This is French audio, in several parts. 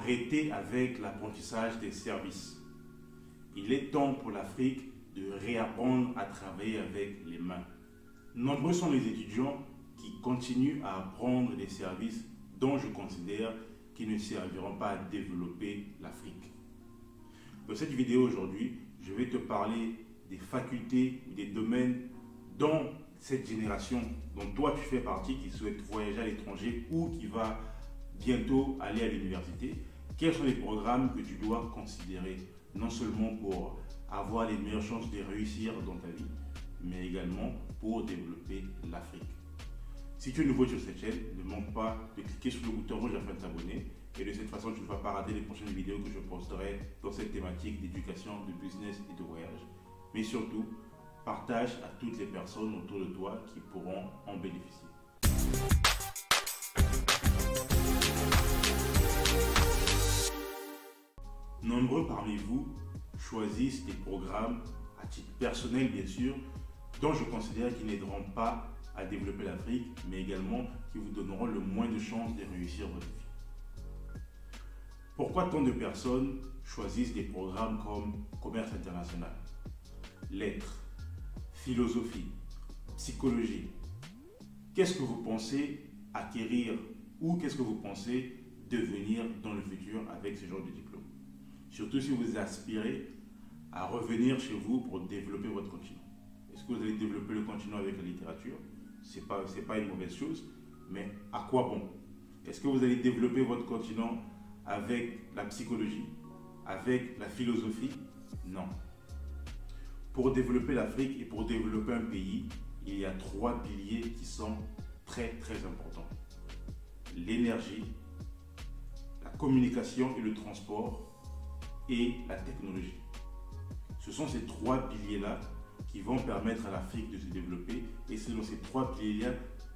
Arrêtez avec l'apprentissage des services. Il est temps pour l'Afrique de réapprendre à travailler avec les mains. Nombreux sont les étudiants qui continuent à apprendre des services dont je considère qu'ils ne serviront pas à développer l'Afrique. Dans cette vidéo aujourd'hui, je vais te parler des facultés, des domaines dont cette génération, dont toi tu fais partie, qui souhaite voyager à l'étranger ou qui va bientôt aller à l'université. Quels sont les programmes que tu dois considérer, non seulement pour avoir les meilleures chances de réussir dans ta vie, mais également pour développer l'Afrique. Si tu es nouveau sur cette chaîne, ne manque pas de cliquer sur le bouton rouge afin de t'abonner. Et de cette façon, tu ne vas pas rater les prochaines vidéos que je posterai dans cette thématique d'éducation, de business et de voyage. Mais surtout, partage à toutes les personnes autour de toi qui pourront en bénéficier. Nombreux parmi vous choisissent des programmes à titre personnel, bien sûr, dont je considère qu'ils n'aideront pas à développer l'Afrique, mais également qui vous donneront le moins de chances de réussir votre vie. Pourquoi tant de personnes choisissent des programmes comme commerce international, lettres, philosophie, psychologie? Qu'est-ce que vous pensez acquérir ou qu'est-ce que vous pensez devenir dans le futur avec ce genre de diplôme? Surtout si vous aspirez à revenir chez vous pour développer votre continent. Est-ce que vous allez développer le continent avec la littérature? C'est pas une mauvaise chose, mais à quoi bon? Est-ce que vous allez développer votre continent avec la psychologie, avec la philosophie? Non. Pour développer l'Afrique et pour développer un pays, il y a 3 piliers qui sont très importants. L'énergie, la communication et le transport et la technologie. Ce sont ces 3 piliers-là qui vont permettre à l'Afrique de se développer et c'est dans ces 3 piliers-là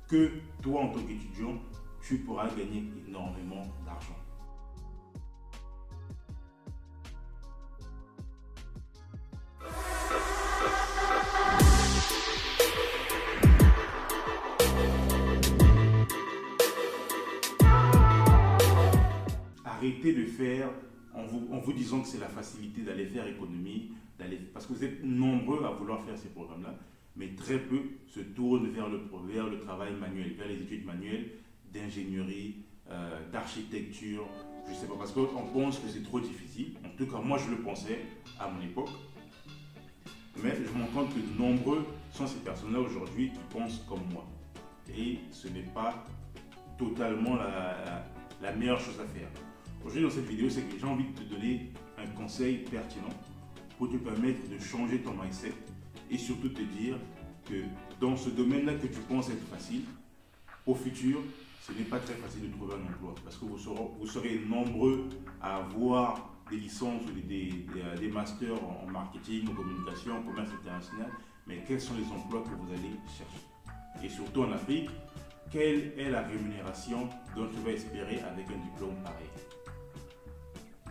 que toi, en tant qu'étudiant, tu pourras gagner énormément d'argent. Arrêtez de faire en vous disant que c'est la facilité d'aller faire économie, parce que vous êtes nombreux à vouloir faire ces programmes-là, mais très peu se tournent vers le travail manuel, vers les études manuelles, d'ingénierie, d'architecture, je ne sais pas, parce qu'on pense que c'est trop difficile. En tout cas, moi je le pensais à mon époque, mais je me rends compte que nombreux sont ces personnes-là aujourd'hui qui pensent comme moi. Et ce n'est pas totalement la meilleure chose à faire. Aujourd'hui, dans cette vidéo, c'est que j'ai envie de te donner un conseil pertinent pour te permettre de changer ton mindset et surtout te dire que dans ce domaine-là que tu penses être facile, au futur, ce n'est pas très facile de trouver un emploi parce que vous serez nombreux à avoir des licences ou des masters en marketing, en communication, en commerce international, mais quels sont les emplois que vous allez chercher? Et surtout en Afrique, quelle est la rémunération dont tu vas espérer avec un diplôme pareil?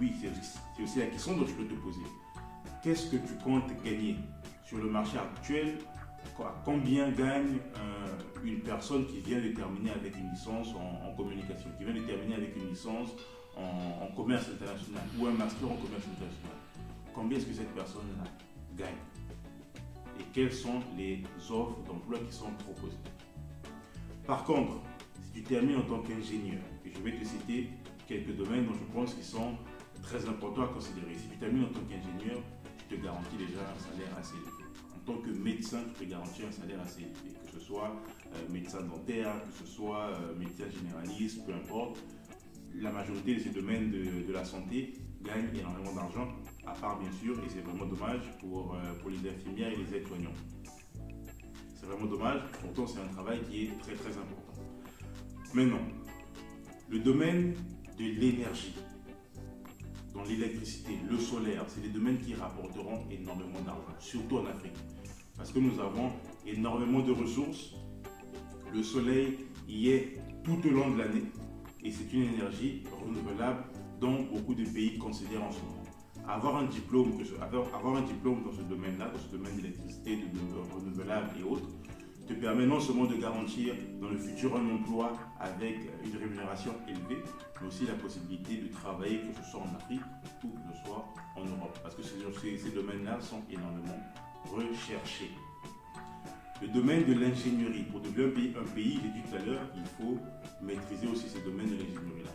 Oui, c'est aussi la question dont tu peux te poser. Qu'est-ce que tu comptes gagner sur le marché actuel? Combien gagne une personne qui vient de terminer avec une licence en communication, qui vient de terminer avec une licence en commerce international ou un master en commerce international? Combien est-ce que cette personne-là gagne? Et quelles sont les offres d'emploi qui sont proposées? Par contre, si tu termines en tant qu'ingénieur, et je vais te citer quelques domaines dont je pense qu'ils sont très importants à considérer. Si tu termines en tant qu'ingénieur, je te garantis déjà un salaire assez élevé. En tant que médecin, je te garantis un salaire assez élevé, que ce soit médecin dentaire, que ce soit médecin généraliste, peu importe. La majorité de ces domaines de la santé gagnent énormément d'argent, à part bien sûr, et c'est vraiment dommage pour les infirmières et les aides-soignants. C'est vraiment dommage, pourtant c'est un travail qui est très important. Maintenant, le domaine de l'énergie, dans l'électricité, le solaire, c'est des domaines qui rapporteront énormément d'argent, surtout en Afrique. Parce que nous avons énormément de ressources. Le soleil y est tout au long de l'année et c'est une énergie renouvelable dont beaucoup de pays considèrent en ce moment. Avoir un diplôme dans ce domaine-là, dans ce domaine d'électricité, de renouvelable et autres, te permet non seulement de garantir dans le futur un emploi avec une rémunération élevée, mais aussi la possibilité de travailler, que ce soit en Afrique ou que ce soit en Europe. Parce que ces domaines-là sont énormément recherchés. Le domaine de l'ingénierie. Pour développer un pays, j'ai dit tout à l'heure, il faut maîtriser aussi ce domaine de l'ingénierie-là.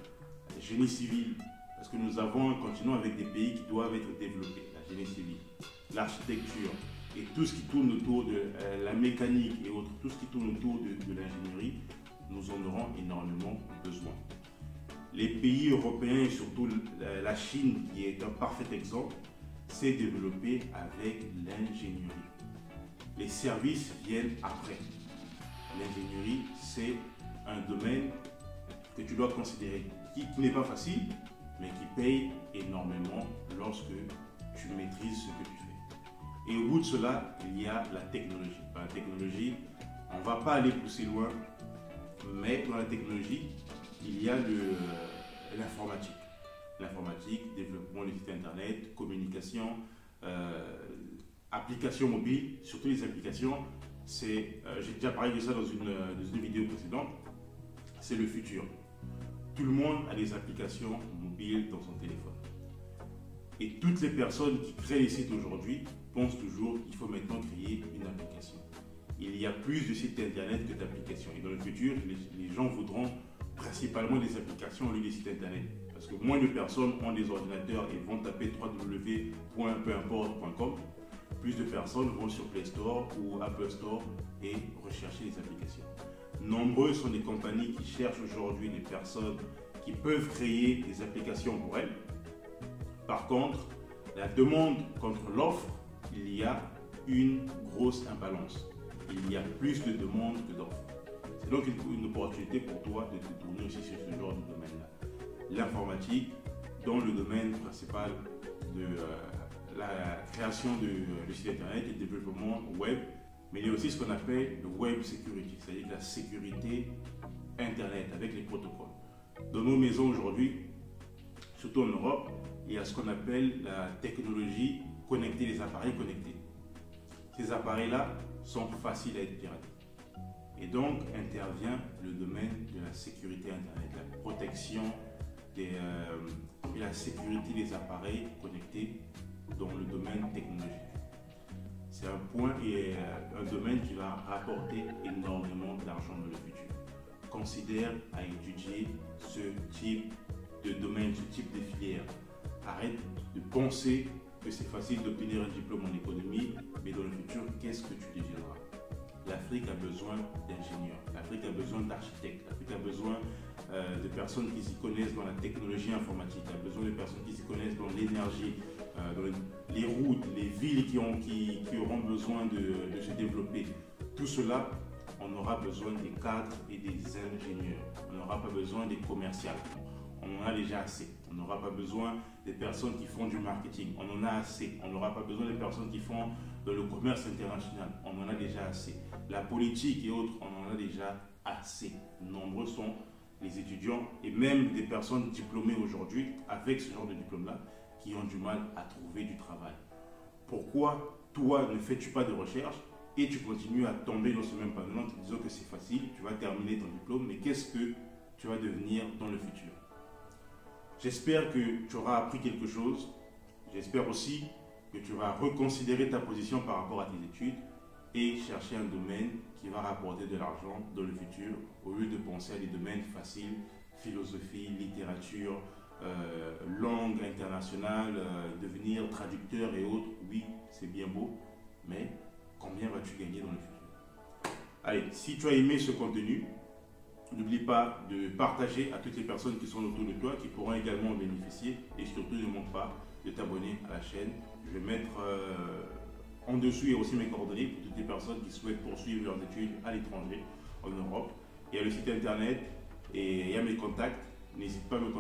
Le génie civil, parce que nous avons un continent avec des pays qui doivent être développés. La génie civile, l'architecture et tout ce qui tourne autour de la mécanique et autres, tout ce qui tourne autour de l'ingénierie, nous en aurons énormément besoin. Les pays européens et surtout la Chine, qui est un parfait exemple, s'est développé avec l'ingénierie. Les services viennent après. L'ingénierie, c'est un domaine que tu dois considérer, qui n'est pas facile, mais qui paye énormément lorsque tu maîtrises ce que tu fais. Et au bout de cela, il y a la technologie. Dans la technologie, on ne va pas aller pousser loin, mais dans la technologie, il y a l'informatique. L'informatique, développement des sites internet, communication, applications mobiles, surtout les applications, j'ai déjà parlé de ça dans une vidéo précédente, c'est le futur. Tout le monde a des applications mobiles dans son téléphone. Et toutes les personnes qui créent les sites aujourd'hui pensent toujours qu'il faut maintenant créer une application. Il y a plus de sites internet que d'applications. Et dans le futur, les gens voudront principalement des applications au lieu des sites internet. Parce que moins de personnes ont des ordinateurs et vont taper www.peu-importe.com. Plus de personnes vont sur Play Store ou Apple Store et rechercher les applications. Nombreuses sont les compagnies qui cherchent aujourd'hui des personnes qui peuvent créer des applications pour elles. Par contre, la demande contre l'offre, il y a une grosse imbalance. Il y a plus de demandes que d'offres. C'est donc une opportunité pour toi de te tourner aussi sur ce genre de domaine-là. L'informatique, dans le domaine principal de la création de sites internet et le développement web, mais il y a aussi ce qu'on appelle le web security, c'est-à-dire la sécurité internet avec les protocoles. Dans nos maisons aujourd'hui, surtout en Europe, il y a ce qu'on appelle la technologie connectée, les appareils connectés. Ces appareils-là sont faciles à être piratés. Et donc intervient le domaine de la sécurité internet, la protection et la sécurité des appareils connectés dans le domaine technologique. C'est un point et un domaine qui va rapporter énormément d'argent dans le futur. Considère à étudier ce type de domaine, ce type de filière. Arrête de penser que c'est facile d'obtenir un diplôme en économie, mais dans le futur, qu'est-ce que tu deviendras? L'Afrique a besoin d'ingénieurs, l'Afrique a besoin d'architectes, l'Afrique a besoin de personnes qui s'y connaissent dans la technologie informatique, elle a besoin de personnes qui s'y connaissent dans l'énergie, dans les routes, les villes qui auront besoin de se développer. Tout cela, on aura besoin des cadres et des ingénieurs. On n'aura pas besoin des commerciaux. On en a déjà assez. On n'aura pas besoin des personnes qui font du marketing. On en a assez. On n'aura pas besoin des personnes qui font le commerce international. On en a déjà assez. La politique et autres, on en a déjà assez. Nombreux sont les étudiants et même des personnes diplômées aujourd'hui avec ce genre de diplôme-là qui ont du mal à trouver du travail. Pourquoi toi ne fais-tu pas de recherche et tu continues à tomber dans ce même panneau en te disant que c'est facile, tu vas terminer ton diplôme, mais qu'est-ce que tu vas devenir dans le futur? J'espère que tu auras appris quelque chose. J'espère aussi que tu vas reconsidérer ta position par rapport à tes études et chercher un domaine qui va rapporter de l'argent dans le futur au lieu de penser à des domaines faciles, philosophie, littérature, langue internationale, devenir traducteur et autres. Oui, c'est bien beau, mais combien vas-tu gagner dans le futur? Allez, si tu as aimé ce contenu, n'oublie pas de partager à toutes les personnes qui sont autour de toi, qui pourront également en bénéficier. Et surtout, ne manque pas de t'abonner à la chaîne. Je vais mettre en dessous et aussi mes coordonnées pour toutes les personnes qui souhaitent poursuivre leurs études à l'étranger, en Europe. Il y a le site internet et il y a mes contacts. N'hésite pas à me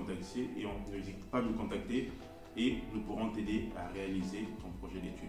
contacter et nous pourrons t'aider à réaliser ton projet d'études.